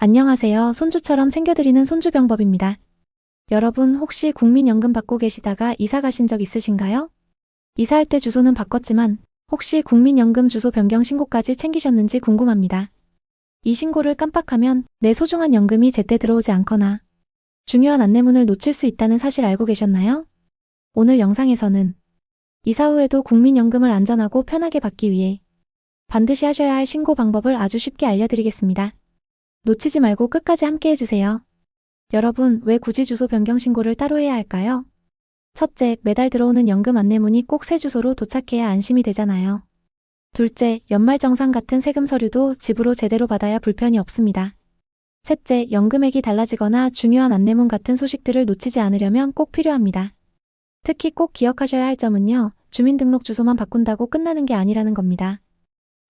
안녕하세요. 손주처럼 챙겨드리는 손주병법입니다. 여러분 혹시 국민연금 받고 계시다가 이사 가신 적 있으신가요? 이사할 때 주소는 바꿨지만 혹시 국민연금 주소 변경 신고까지 챙기셨는지 궁금합니다. 이 신고를 깜빡하면 내 소중한 연금이 제때 들어오지 않거나 중요한 안내문을 놓칠 수 있다는 사실 알고 계셨나요? 오늘 영상에서는 이사 후에도 국민연금을 안전하고 편하게 받기 위해 반드시 하셔야 할 신고 방법을 아주 쉽게 알려드리겠습니다. 놓치지 말고 끝까지 함께 해주세요. 여러분, 왜 굳이 주소 변경 신고를 따로 해야 할까요? 첫째, 매달 들어오는 연금 안내문이 꼭 새 주소로 도착해야 안심이 되잖아요. 둘째, 연말정산 같은 세금 서류도 집으로 제대로 받아야 불편이 없습니다. 셋째, 연금액이 달라지거나 중요한 안내문 같은 소식들을 놓치지 않으려면 꼭 필요합니다. 특히 꼭 기억하셔야 할 점은요, 주민등록 주소만 바꾼다고 끝나는 게 아니라는 겁니다.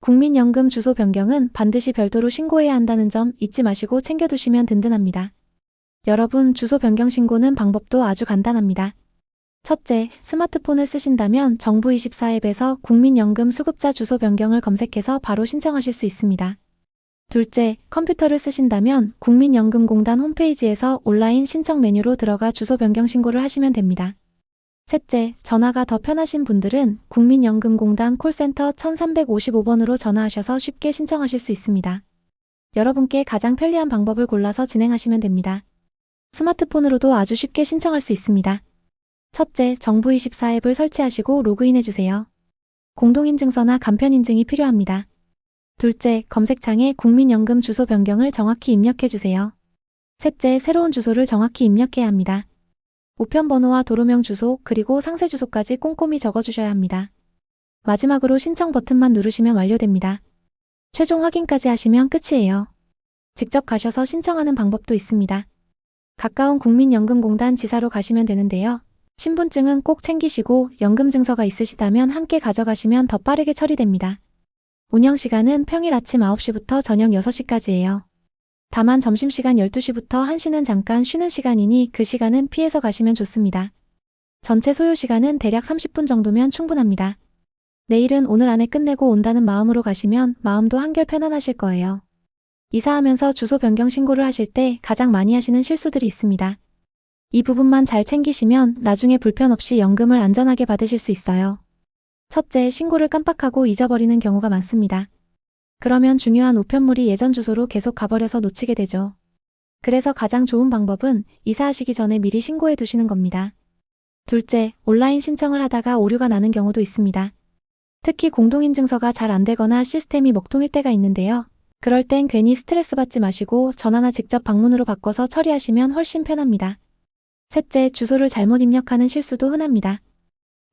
국민연금 주소 변경은 반드시 별도로 신고해야 한다는 점 잊지 마시고 챙겨두시면 든든합니다. 여러분, 주소 변경 신고는 방법도 아주 간단합니다. 첫째, 스마트폰을 쓰신다면 정부24 앱에서 국민연금 수급자 주소 변경을 검색해서 바로 신청하실 수 있습니다. 둘째, 컴퓨터를 쓰신다면 국민연금공단 홈페이지에서 온라인 신청 메뉴로 들어가 주소 변경 신고를 하시면 됩니다. 셋째, 전화가 더 편하신 분들은 국민연금공단 콜센터 1355번으로 전화하셔서 쉽게 신청하실 수 있습니다. 여러분께 가장 편리한 방법을 골라서 진행하시면 됩니다. 스마트폰으로도 아주 쉽게 신청할 수 있습니다. 첫째, 정부24 앱을 설치하시고 로그인해주세요. 공동인증서나 간편인증이 필요합니다. 둘째, 검색창에 국민연금 주소 변경을 정확히 입력해주세요. 셋째, 새로운 주소를 정확히 입력해야 합니다. 우편번호와 도로명 주소 그리고 상세 주소까지 꼼꼼히 적어주셔야 합니다. 마지막으로 신청 버튼만 누르시면 완료됩니다. 최종 확인까지 하시면 끝이에요. 직접 가셔서 신청하는 방법도 있습니다. 가까운 국민연금공단 지사로 가시면 되는데요. 신분증은 꼭 챙기시고 연금증서가 있으시다면 함께 가져가시면 더 빠르게 처리됩니다. 운영시간은 평일 아침 9시부터 저녁 6시까지예요. 다만 점심시간 12시부터 1시는 잠깐 쉬는 시간이니 그 시간은 피해서 가시면 좋습니다. 전체 소요시간은 대략 30분 정도면 충분합니다. 내일은 오늘 안에 끝내고 온다는 마음으로 가시면 마음도 한결 편안하실 거예요. 이사하면서 주소 변경 신고를 하실 때 가장 많이 하시는 실수들이 있습니다. 이 부분만 잘 챙기시면 나중에 불편 없이 연금을 안전하게 받으실 수 있어요. 첫째, 신고를 깜빡하고 잊어버리는 경우가 많습니다. 그러면 중요한 우편물이 예전 주소로 계속 가버려서 놓치게 되죠. 그래서 가장 좋은 방법은 이사하시기 전에 미리 신고해 두시는 겁니다. 둘째, 온라인 신청을 하다가 오류가 나는 경우도 있습니다. 특히 공동인증서가 잘 안 되거나 시스템이 먹통일 때가 있는데요. 그럴 땐 괜히 스트레스 받지 마시고 전화나 직접 방문으로 바꿔서 처리하시면 훨씬 편합니다. 셋째, 주소를 잘못 입력하는 실수도 흔합니다.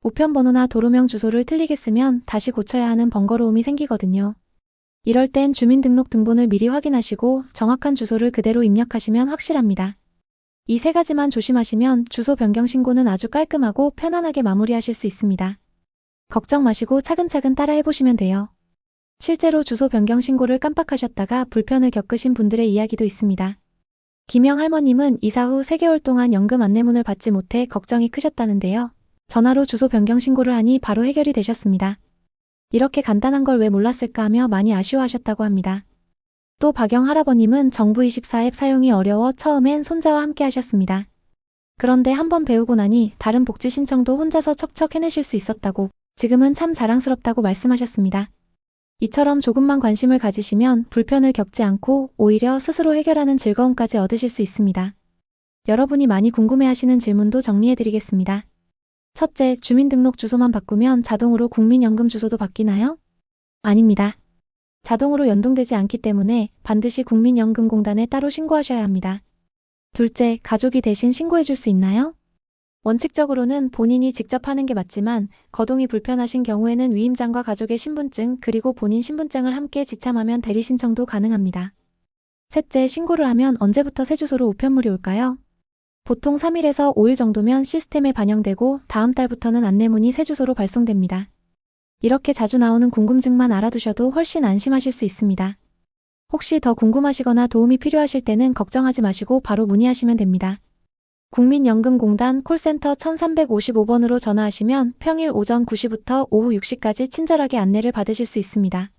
우편번호나 도로명 주소를 틀리게 쓰면 다시 고쳐야 하는 번거로움이 생기거든요. 이럴 땐 주민등록 등본을 미리 확인하시고 정확한 주소를 그대로 입력하시면 확실합니다. 이 세 가지만 조심하시면 주소 변경 신고는 아주 깔끔하고 편안하게 마무리하실 수 있습니다. 걱정 마시고 차근차근 따라해보시면 돼요. 실제로 주소 변경 신고를 깜빡하셨다가 불편을 겪으신 분들의 이야기도 있습니다. 김영 할머님은 이사 후 3개월 동안 연금 안내문을 받지 못해 걱정이 크셨다는데요. 전화로 주소 변경 신고를 하니 바로 해결이 되셨습니다. 이렇게 간단한 걸 왜 몰랐을까 하며 많이 아쉬워하셨다고 합니다. 또 박영 할아버님은 정부24 앱 사용이 어려워 처음엔 손자와 함께 하셨습니다. 그런데 한번 배우고 나니 다른 복지 신청도 혼자서 척척 해내실 수 있었다고 지금은 참 자랑스럽다고 말씀하셨습니다. 이처럼 조금만 관심을 가지시면 불편을 겪지 않고 오히려 스스로 해결하는 즐거움까지 얻으실 수 있습니다. 여러분이 많이 궁금해하시는 질문도 정리해드리겠습니다. 첫째, 주민등록 주소만 바꾸면 자동으로 국민연금 주소도 바뀌나요? 아닙니다. 자동으로 연동되지 않기 때문에 반드시 국민연금공단에 따로 신고하셔야 합니다. 둘째, 가족이 대신 신고해줄 수 있나요? 원칙적으로는 본인이 직접 하는 게 맞지만 거동이 불편하신 경우에는 위임장과 가족의 신분증 그리고 본인 신분증을 함께 지참하면 대리 신청도 가능합니다. 셋째, 신고를 하면 언제부터 새 주소로 우편물이 올까요? 보통 3일에서 5일 정도면 시스템에 반영되고 다음 달부터는 안내문이 새 주소로 발송됩니다. 이렇게 자주 나오는 궁금증만 알아두셔도 훨씬 안심하실 수 있습니다. 혹시 더 궁금하시거나 도움이 필요하실 때는 걱정하지 마시고 바로 문의하시면 됩니다. 국민연금공단 콜센터 1355번으로 전화하시면 평일 오전 9시부터 오후 6시까지 친절하게 안내를 받으실 수 있습니다.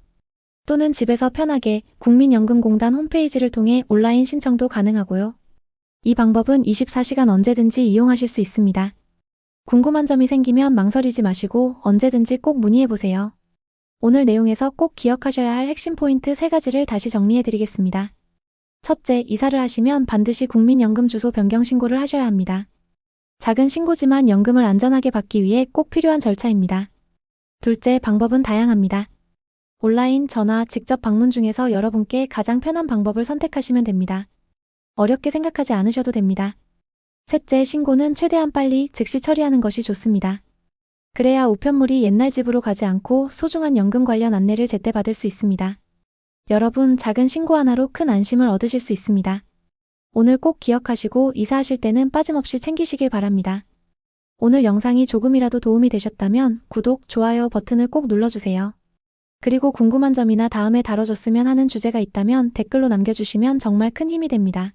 또는 집에서 편하게 국민연금공단 홈페이지를 통해 온라인 신청도 가능하고요. 이 방법은 24시간 언제든지 이용하실 수 있습니다. 궁금한 점이 생기면 망설이지 마시고 언제든지 꼭 문의해보세요. 오늘 내용에서 꼭 기억하셔야 할 핵심 포인트 3가지를 다시 정리해드리겠습니다. 첫째, 이사를 하시면 반드시 국민연금 주소 변경 신고를 하셔야 합니다. 작은 신고지만 연금을 안전하게 받기 위해 꼭 필요한 절차입니다. 둘째, 방법은 다양합니다. 온라인, 전화, 직접 방문 중에서 여러분께 가장 편한 방법을 선택하시면 됩니다. 어렵게 생각하지 않으셔도 됩니다. 셋째, 신고는 최대한 빨리 즉시 처리하는 것이 좋습니다. 그래야 우편물이 옛날 집으로 가지 않고 소중한 연금 관련 안내를 제때 받을 수 있습니다. 여러분, 작은 신고 하나로 큰 안심을 얻으실 수 있습니다. 오늘 꼭 기억하시고 이사하실 때는 빠짐없이 챙기시길 바랍니다. 오늘 영상이 조금이라도 도움이 되셨다면 구독, 좋아요 버튼을 꼭 눌러주세요. 그리고 궁금한 점이나 다음에 다뤄줬으면 하는 주제가 있다면 댓글로 남겨주시면 정말 큰 힘이 됩니다.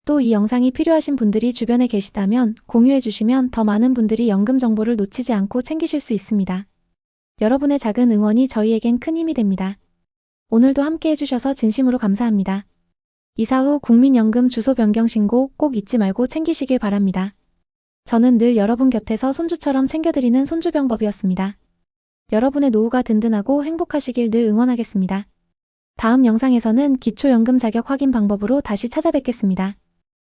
또 이 영상이 필요하신 분들이 주변에 계시다면 공유해주시면 더 많은 분들이 연금 정보를 놓치지 않고 챙기실 수 있습니다. 여러분의 작은 응원이 저희에겐 큰 힘이 됩니다. 오늘도 함께 해주셔서 진심으로 감사합니다. 이사 후 국민연금 주소 변경 신고 꼭 잊지 말고 챙기시길 바랍니다. 저는 늘 여러분 곁에서 손주처럼 챙겨드리는 손주병법이었습니다. 여러분의 노후가 든든하고 행복하시길 늘 응원하겠습니다. 다음 영상에서는 기초연금 자격 확인 방법으로 다시 찾아뵙겠습니다.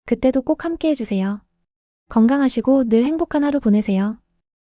그때도 꼭 함께 해주세요. 건강하시고 늘 행복한 하루 보내세요.